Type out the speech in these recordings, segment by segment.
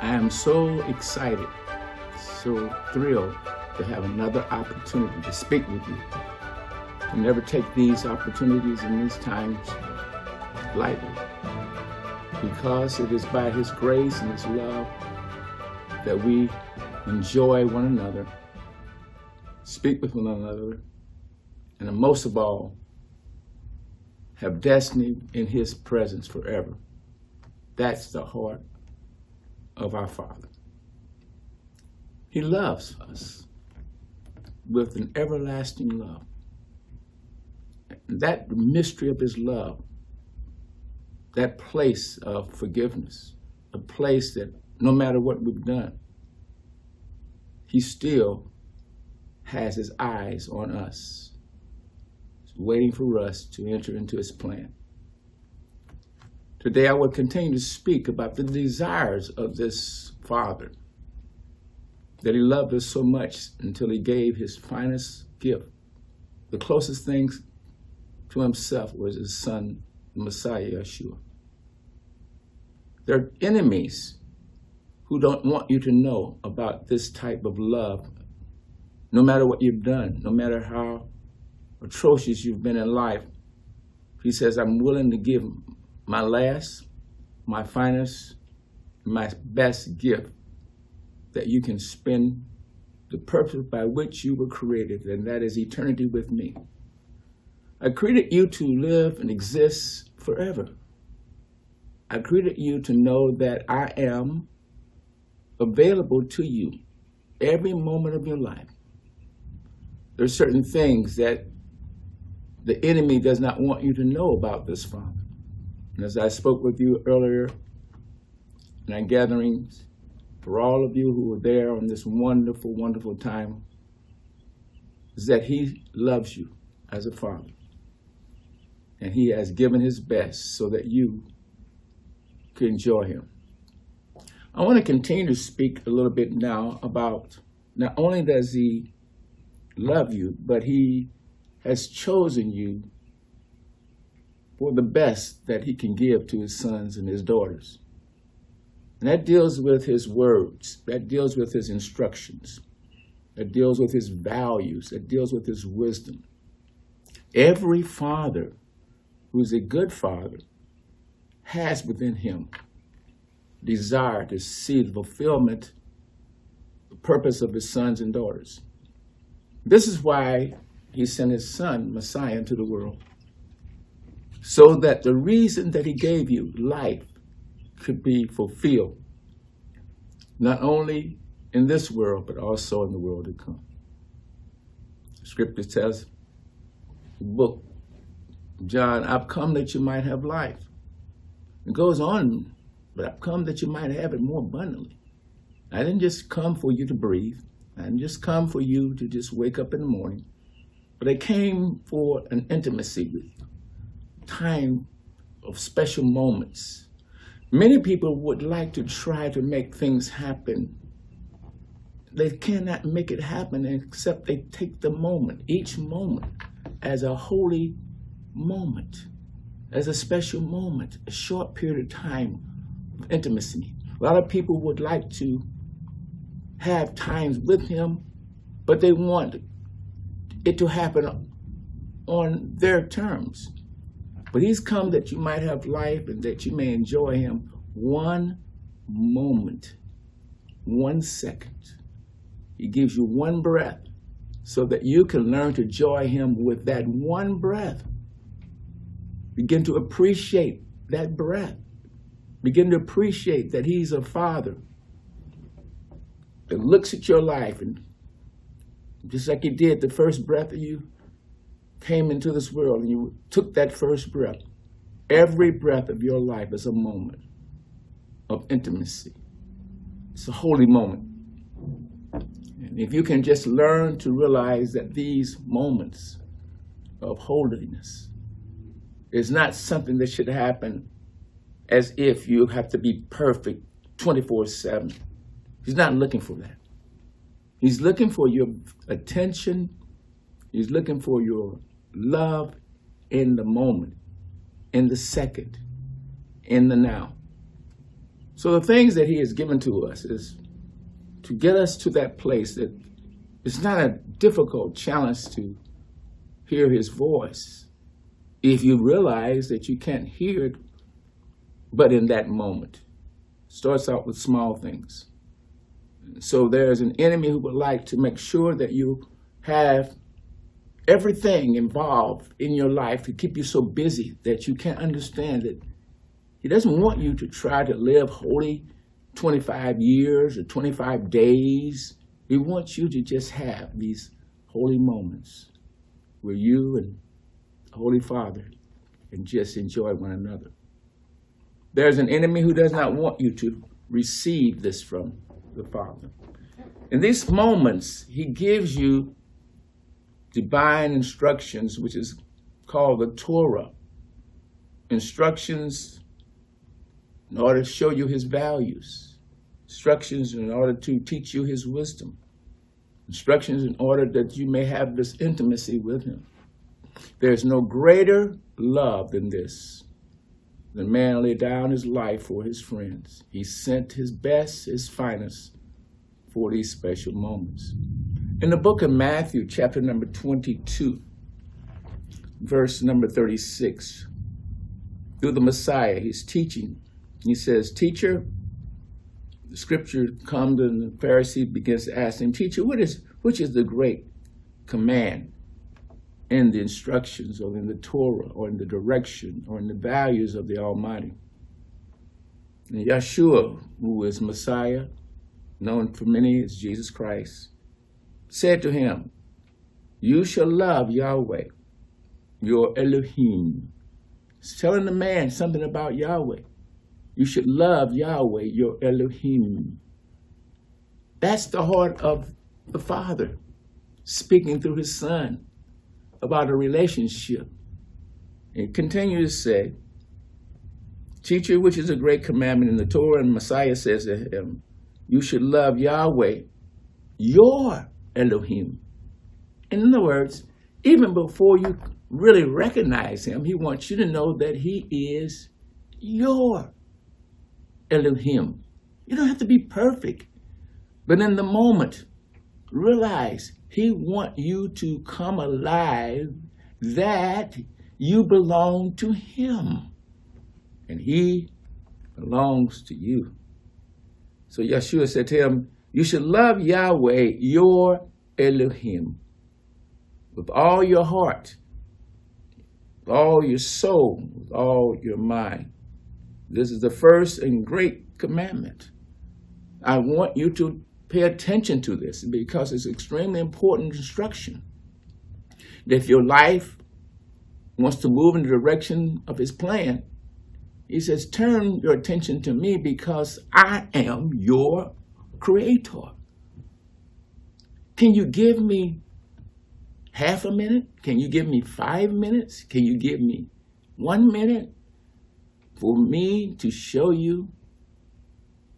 I am so excited, so thrilled to have another opportunity to speak with you. I never take these opportunities in these times lightly, because it is by His grace and His love that we enjoy one another, speak with one another, and most of all, have destiny in His presence forever. That's the heart of our Father. He loves us with an everlasting love. That mystery of His love, that place of forgiveness, a place that no matter what we've done, He still has His eyes on us, waiting for us to enter into His plan. Today I will continue to speak about the desires of this Father, that He loved us so much until He gave His finest gift. The closest thing to Himself was His Son, the Messiah, Yeshua. There are enemies who don't want you to know about this type of love, no matter what you've done, no matter how atrocious you've been in life. He says, I'm willing to give my last, my finest, my best gift, that you can spend the purpose by which you were created, and that is eternity with me. I created you to live and exist forever. I created you to know that I am available to you every moment of your life. There are certain things that the enemy does not want you to know about this Father. And as I spoke with you earlier in our gatherings, for all of you who were there on this wonderful, wonderful time, is that He loves you as a Father. And He has given His best so that you can enjoy Him. I want to continue to speak a little bit now about not only does He love you, but He has chosen you for the best that He can give to His sons and His daughters. And that deals with His words, that deals with His instructions, that deals with His values, that deals with His wisdom. Every father who is a good father has within him desire to see the fulfillment, the purpose of his sons and daughters. This is why He sent His Son, Messiah, into the world, so that the reason that He gave you life could be fulfilled, not only in this world, but also in the world to come. Scripture says, the book of John, I've come that you might have life. It goes on, but I've come that you might have it more abundantly. I didn't just come for you to breathe. I didn't just come for you to just wake up in the morning, but I came for an intimacy with you, time of special moments. Many people would like to try to make things happen. They cannot make it happen except they take the moment, each moment, as a holy moment, as a special moment, a short period of time of intimacy. A lot of people would like to have times with Him, but they want it to happen on their terms. But He's come that you might have life and that you may enjoy Him one moment, 1 second. He gives you one breath so that you can learn to enjoy Him with that one breath. Begin to appreciate that breath. Begin to appreciate that He's a Father that looks at your life, and just like He did the first breath that you came into this world and you took that first breath, every breath of your life is a moment of intimacy. It's a holy moment. And if you can just learn to realize that these moments of holiness is not something that should happen as if you have to be perfect 24/7. He's not looking for that. He's looking for your attention. He's looking for your love in the moment, in the second, in the now. So the things that he has given to us is to get us to that place that it's not a difficult challenge to hear his voice if you realize that you can't hear it but in that moment. Starts out with small things. So there's an enemy who would like to make sure that you have everything involved in your life to keep you so busy that you can't understand it. He doesn't want you to try to live holy 25 years or 25 days. He wants you to just have these holy moments where you and the Holy Father can just enjoy one another. There's an enemy who does not want you to receive this from the Father. In these moments, he gives you divine instructions, which is called the Torah. Instructions in order to show you his values. Instructions in order to teach you his wisdom. Instructions in order that you may have this intimacy with him. There's no greater love than this. The man laid down his life for his friends. He sent his best, his finest for these special moments. In the book of Matthew, chapter number 22, verse number 36, through the Messiah, he's teaching. He says, "Teacher," the scripture comes and the Pharisee begins to ask him, "Teacher, which is the great command in the instructions or in the Torah or in the direction or in the values of the Almighty?" And Yeshua, who is Messiah, known for many as Jesus Christ, said to him, "You shall love Yahweh, your Elohim." It's telling the man something about Yahweh. You should love Yahweh, your Elohim. That's the heart of the Father, speaking through his Son about a relationship. It continues to say, "Teacher, which is a great commandment in the Torah?" And Messiah says to him, "You should love Yahweh, your Elohim." In other words, even before you really recognize him, he wants you to know that he is your Elohim. You don't have to be perfect, but in the moment, realize he wants you to come alive that you belong to him and he belongs to you. So Yeshua said to him, "You should love Yahweh, your Elohim, with all your heart, with all your soul, with all your mind. This is the first and great commandment." I want you to pay attention to this because it's extremely important instruction. That if your life wants to move in the direction of his plan, he says, turn your attention to me because I am your creator. Can you give me half a minute? Can you give me 5 minutes? Can you give me 1 minute for me to show you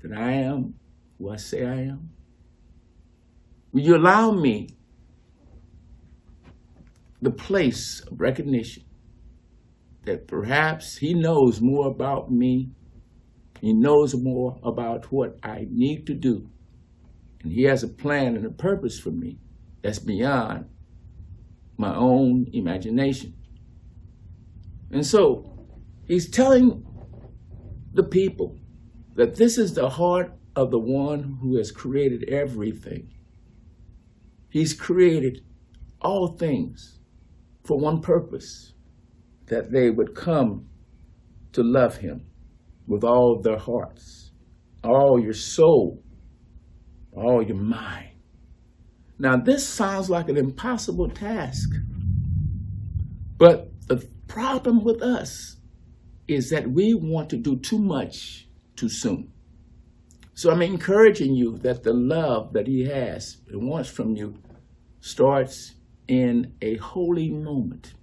that I am who I say I am? Will you allow me the place of recognition that perhaps he knows more about me, he knows more about what I need to do, and he has a plan and a purpose for me that's beyond my own imagination. And so he's telling the people that this is the heart of the one who has created everything. He's created all things for one purpose, that they would come to love him with all of their hearts, all your soul, all your mind. Now, this sounds like an impossible task, but the problem with us is that we want to do too much too soon. So I'm encouraging you that the love that he has and wants from you starts in a holy moment,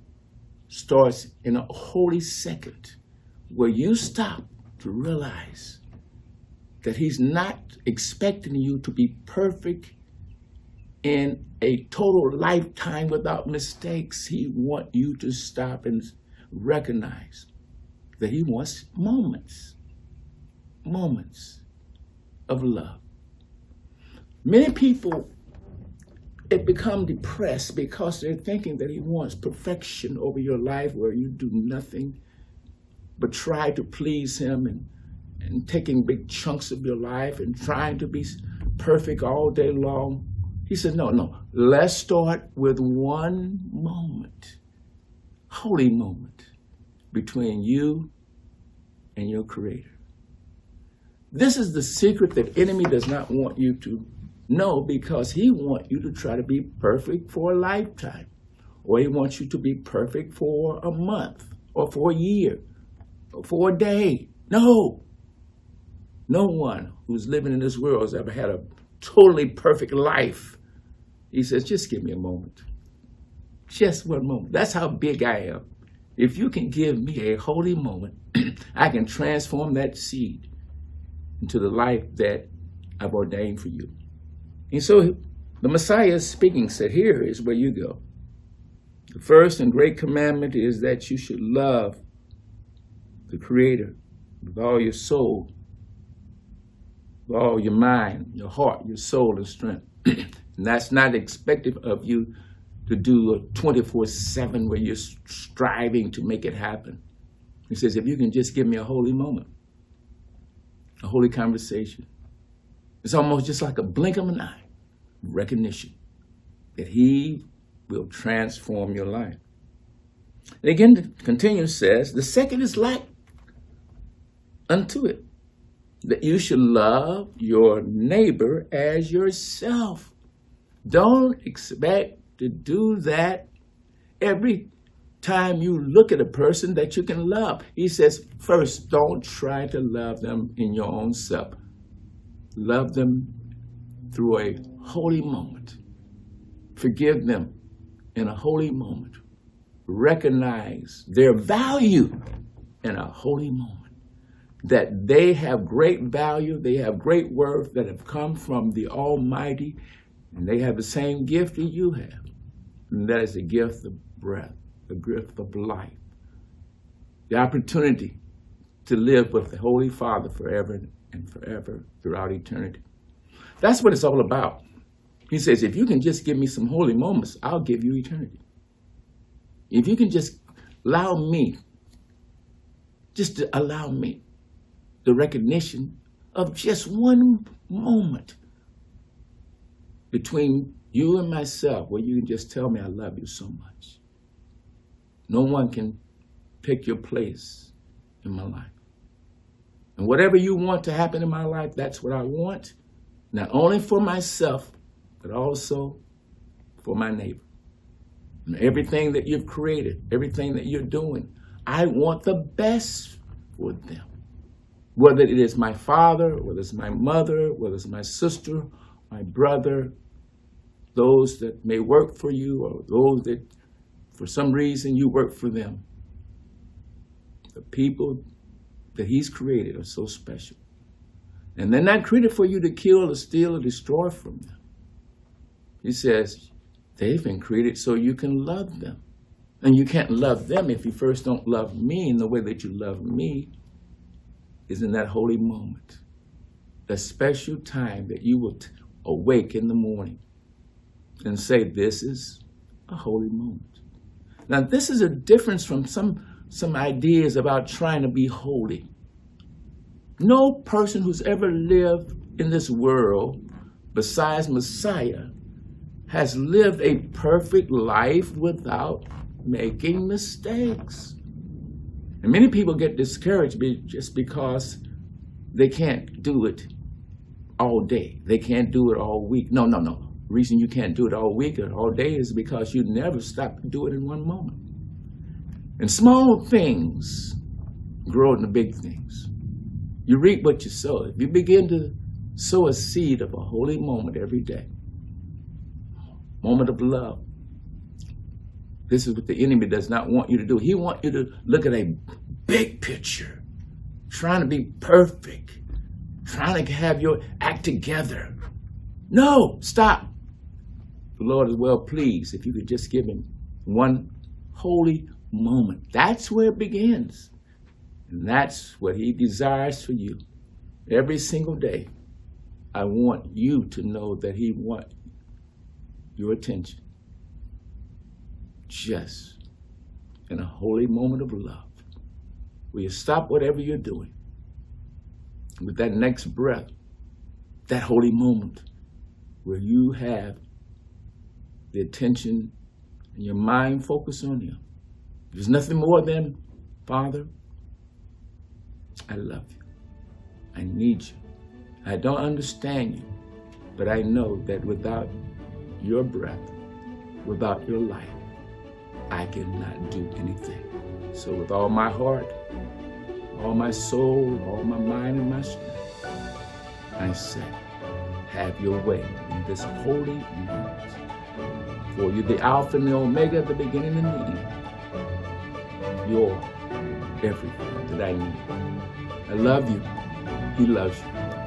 starts in a holy second, where you stop to realize that he's not expecting you to be perfect in a total lifetime without mistakes. He wants you to stop and recognize that he wants moments. moments of love. Many people become depressed because they're thinking that he wants perfection over your life where you do nothing but try to please him and taking big chunks of your life and trying to be perfect all day long. He said, no, let's start with one moment, holy moment between you and your Creator. This is the secret that the enemy does not want you to know, because he wants you to try to be perfect for a lifetime, or he wants you to be perfect for a month or for a year or for a day. No one who's living in this world has ever had a totally perfect life. He says, just give me a moment. Just one moment. That's how big I am. If you can give me a holy moment, I can transform that seed into the life that I've ordained for you. And so the Messiah is speaking, said, here is where you go. The first and great commandment is that you should love the Creator with all your soul, with all your mind, your heart, your soul, and strength. And that's not expected of you to do a 24/7 where you're striving to make it happen. He says, if you can just give me a holy moment, a holy conversation, it's almost just like a blink of an eye, recognition that he will transform your life. And again, it continues, says, the second is like unto it, that you should love your neighbor as yourself. Don't expect to do that every time you look at a person that you can love. He says, first, don't try to love them in your own self. Love them through a holy moment. Forgive them in a holy moment. Recognize their value in a holy moment. That they have great value, they have great worth that have come from the Almighty, and they have the same gift that you have. And that is the gift of breath, the gift of life. The opportunity to live with the Holy Father forever and forever throughout eternity. That's what it's all about. He says, if you can just give me some holy moments, I'll give you eternity. If you can just allow me, the recognition of just one moment between you and myself, where you can just tell me I love you so much. No one can take your place in my life. And whatever you want to happen in my life, that's what I want, not only for myself, but also for my neighbor. And everything that you've created, everything that you're doing, I want the best for them. Whether it is my father, whether it's my mother, whether it's my sister, my brother, those that may work for you, or those that for some reason you work for them. The people that he's created are so special. And they're not created for you to kill or steal or destroy from them. He says, they've been created so you can love them. And you can't love them if you first don't love me in the way that you love me. Is in that holy moment, the special time that you will awake in the morning and say, this is a holy moment. Now, this is a difference from some ideas about trying to be holy. No person who's ever lived in this world besides Messiah has lived a perfect life without making mistakes. And many people get discouraged just because they can't do it all day. They can't do it all week. No. The reason you can't do it all week or all day is because you never stop to do it in one moment. And small things grow into big things. You reap what you sow. If you begin to sow a seed of a holy moment every day, moment of love, this is what the enemy does not want you to do. He wants you to look at a big picture, trying to be perfect, trying to have your act together. No, stop. The Lord is well pleased if you could just give him one holy moment. That's where it begins. And that's what he desires for you. Every single day, I want you to know that he wants your attention. Just in a holy moment of love, will you stop whatever you're doing? With that next breath, that holy moment where you have the attention and your mind focused on him. There's nothing more than, Father, I love you. I need you. I don't understand you, but I know that without your breath, without your life, I cannot do anything. So with all my heart, all my soul, all my mind and my strength, I say, have your way in this holy moment. For you, the Alpha and the Omega, the beginning and the end. You're everything that I need. I love you. He loves you.